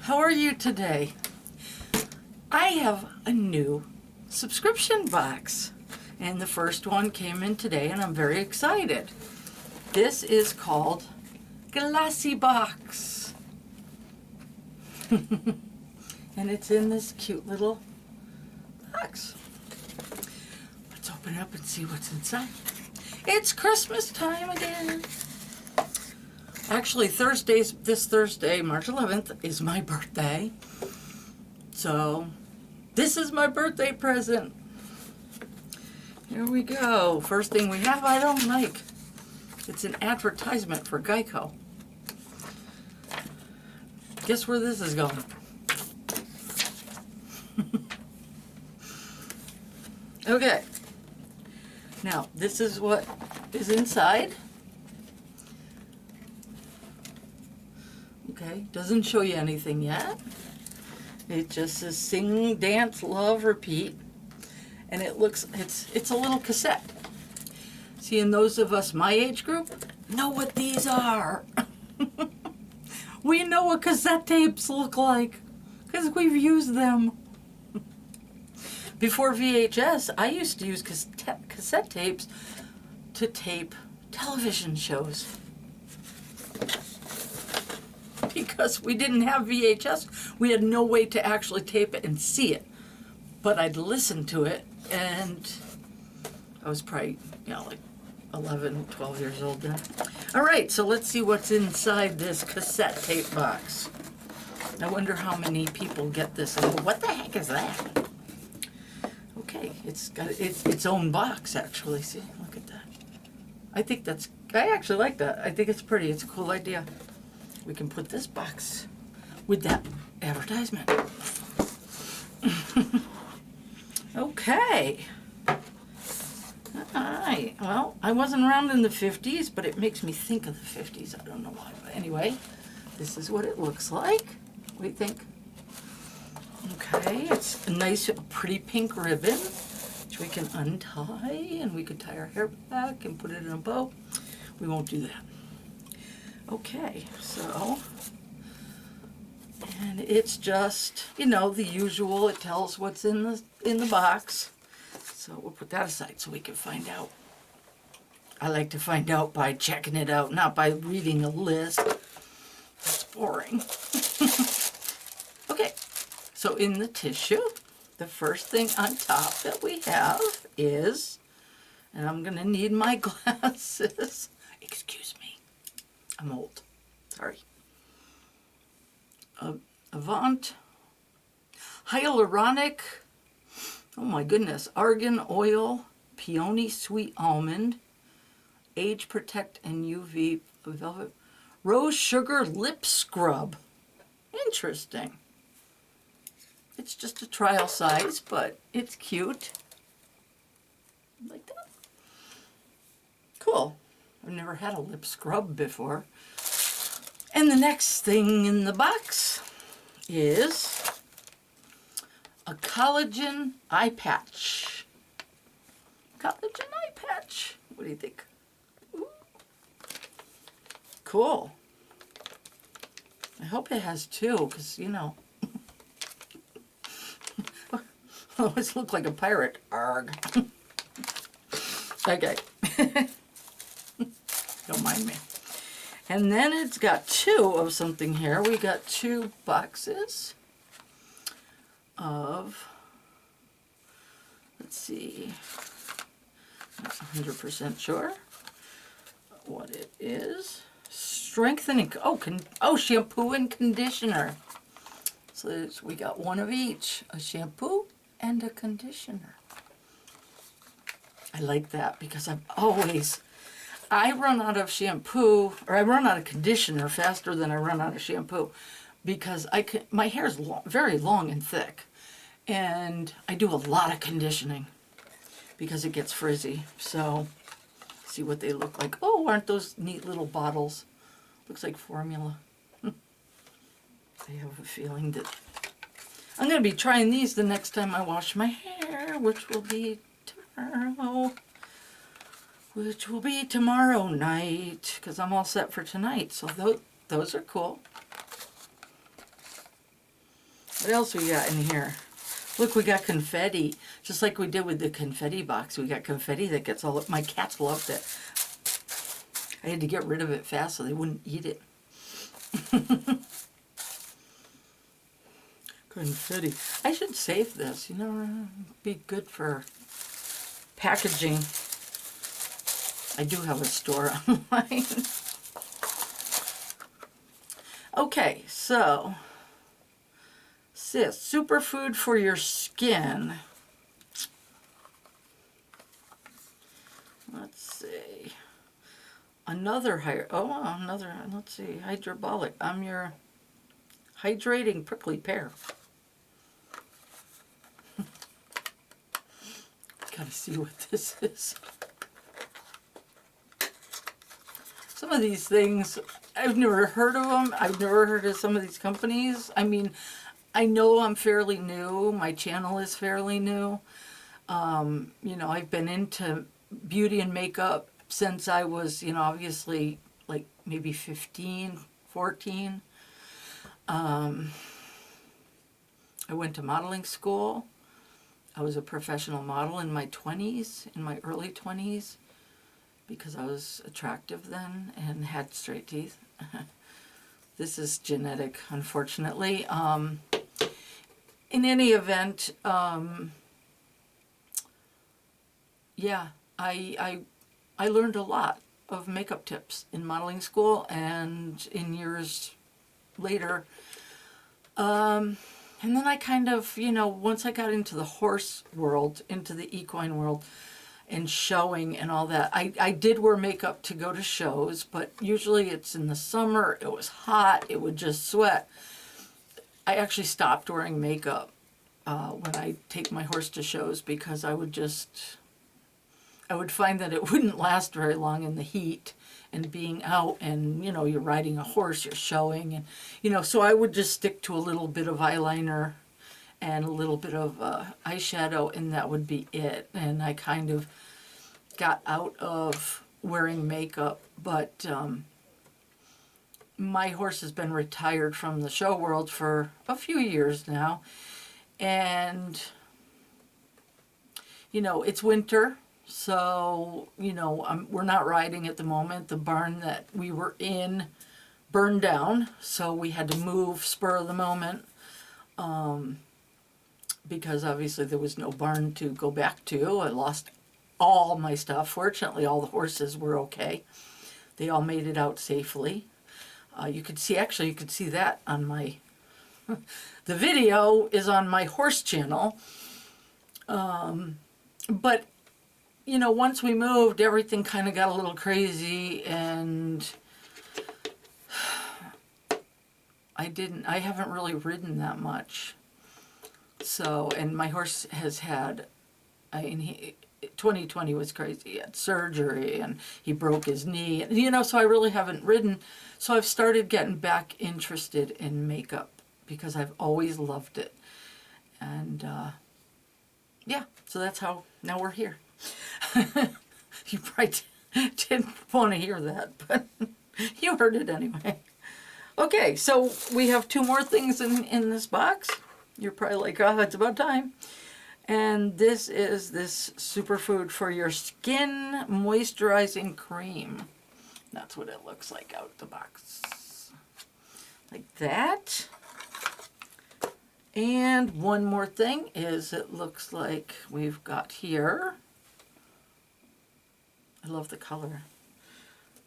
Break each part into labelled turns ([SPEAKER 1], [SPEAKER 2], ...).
[SPEAKER 1] How are you today? I have a new subscription box, and the first one came in today, and I'm very excited. This is called Glossybox. And it's in this cute little box. Let's open it up and see what's inside. It's Christmas time again. Actually, this Thursday, March 11th, is my birthday. So, this is my birthday present. Here we go. First thing we have, I don't like. It's an advertisement for Geico. Guess where this is going? Okay. Now, this is what is inside. Okay, doesn't show you anything yet. It just says sing, dance, love, repeat. And it's a little cassette. See, and those of us my age group know what these are. We know what cassette tapes look like because we've used them. Before VHS, I used to use cassette tapes to tape television shows. Because we didn't have VHS, we had no way to actually tape it and see it. But I'd listen to it, and I was probably, like 11, 12 years old then. All right, so let's see what's inside this cassette tape box. I wonder how many people get this and go, what the heck is that? Okay, it's got its own box, actually. See, look at that. I actually like that. I think it's pretty. It's a cool idea. We can put this box with that advertisement. Okay. Alright, well, I wasn't around in the 50s, but it makes me think of the 50s. I don't know why. But anyway, this is what it looks like. What do you think? Okay, it's a nice, pretty pink ribbon, which we can untie, and we could tie our hair back and put it in a bow. We won't do that. Okay, so, and it's just, the usual. It tells what's in the box. So we'll put that aside so we can find out. I like to find out by checking it out, not by reading a list. That's boring. Okay, so in the tissue, the first thing on top that we have is, and I'm going to need my glasses. Excuse me. I'm old. Sorry. Avant Hyaluronic, oh my goodness, argan oil, peony sweet almond, age protect and UV velvet, rose sugar lip scrub. Interesting. It's just a trial size, but it's cute. Like that. Cool. I've never had a lip scrub before. And the next thing in the box is a collagen eye patch. Collagen eye patch. What do you think? Ooh. Cool. I hope it has two, because, I always look like a pirate. Arg. Okay. Don't mind me. And then it's got two of something here. We got two boxes of, let's see, not 100% sure what it is. Strengthening, shampoo and conditioner. So we got one of each, a shampoo and a conditioner. I like that because I run out of shampoo, or I run out of conditioner faster than I run out of shampoo, because my hair is very long and thick, and I do a lot of conditioning because it gets frizzy. So, see what they look like. Oh, aren't those neat little bottles? Looks like formula. I have a feeling that I'm going to be trying these the next time I wash my hair, which will be tomorrow. Which will be tomorrow night, because I'm all set for tonight. So those are cool. What else we got in here? Look, we got confetti. Just like we did with the confetti box. We got confetti that gets all up. My cats loved it. I had to get rid of it fast so they wouldn't eat it. Confetti. I should save this, you know, be good for packaging. I do have a store online. Okay, so SYS, superfood for your skin. Let's see. Another, let's see, hydrobolic. I'm your hydrating prickly pear. Gotta see what this is. Some of these things, I've never heard of them. I've never heard of some of these companies. I mean, I know I'm fairly new. My channel is fairly new. You know, I've been into beauty and makeup since I was, you know, obviously like maybe 15, 14. I went to modeling school. I was a professional model in my 20s, in my early 20s, because I was attractive then and had straight teeth. This is genetic, unfortunately. In any event, yeah, I learned a lot of makeup tips in modeling school and in years later. And then I kind of, you know, once I got into the horse world, into the equine world, and showing and all that, I did wear makeup to go to shows, but usually it's in the summer, it was hot, it would just sweat. I actually stopped wearing makeup when I take my horse to shows because I would find that it wouldn't last very long in the heat and being out, and you know, you're riding a horse, you're showing, and you know, so I would just stick to a little bit of eyeliner and a little bit of eyeshadow, and that would be it. And I kind of got out of wearing makeup, but my horse has been retired from the show world for a few years now, and you know, it's winter. So, you know, we're not riding at the moment. The barn that we were in burned down, so we had to move spur of the moment, because obviously there was no barn to go back to. I lost all my stuff. Fortunately, all the horses were okay. They all made it out safely. You could see, actually, you could see that on my, the video is on my horse channel. But you know, once we moved, everything kind of got a little crazy, and I haven't really ridden that much. So, and my horse has had, 2020 was crazy. He had surgery, and he broke his knee, and, you know, so I really haven't ridden. So I've started getting back interested in makeup because I've always loved it. And, yeah, so that's how, now we're here. You probably didn't want to hear that, but you heard it anyway. Okay, so we have two more things in this box. You're probably like, oh, it's about time. And this is this superfood for your skin moisturizing cream. That's what it looks like out the box. Like that. And one more thing is it looks like we've got here, I love the color.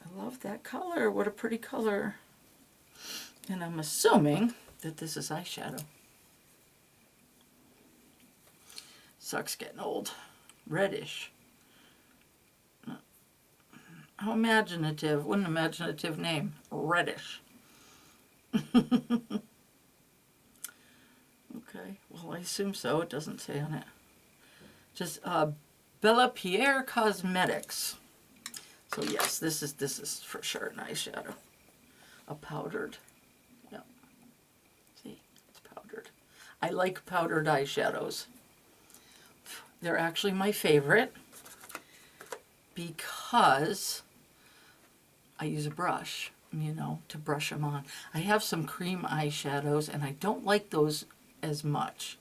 [SPEAKER 1] I love that color. What a pretty color. And I'm assuming that this is eyeshadow. Sucks getting old. Reddish. How imaginative. What an imaginative name. Reddish. Okay. Well, I assume so. It doesn't say on it. Just BellaPierre Cosmetics. So yes, this is for sure an eyeshadow. A powdered. Yeah. See, it's powdered. I like powdered eyeshadows. They're actually my favorite because I use a brush, you know, to brush them on. I have some cream eyeshadows, and I don't like those as much.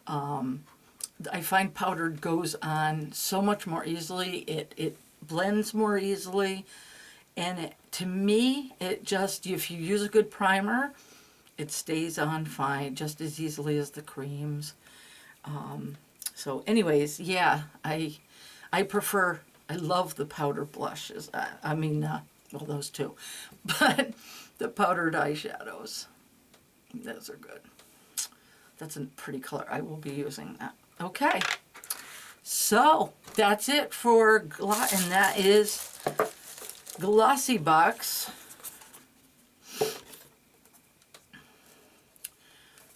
[SPEAKER 1] I find powdered goes on so much more easily. It blends more easily. And to me, it just, if you use a good primer, it stays on fine just as easily as the creams. So anyways, yeah, I prefer, I love the powder blushes. Well, those two. But the powdered eyeshadows, those are good. That's a pretty color. I will be using that. Okay. So that's it for, and that is Glossybox.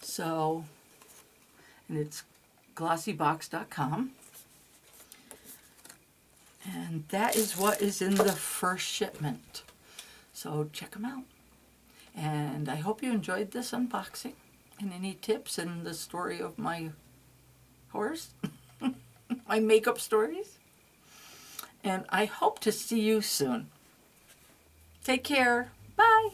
[SPEAKER 1] So, and it's glossybox.com. And that is what is in the first shipment. So check them out. And I hope you enjoyed this unboxing and any tips and the story of my horse, my makeup stories. And I hope to see you soon. Take care. Bye.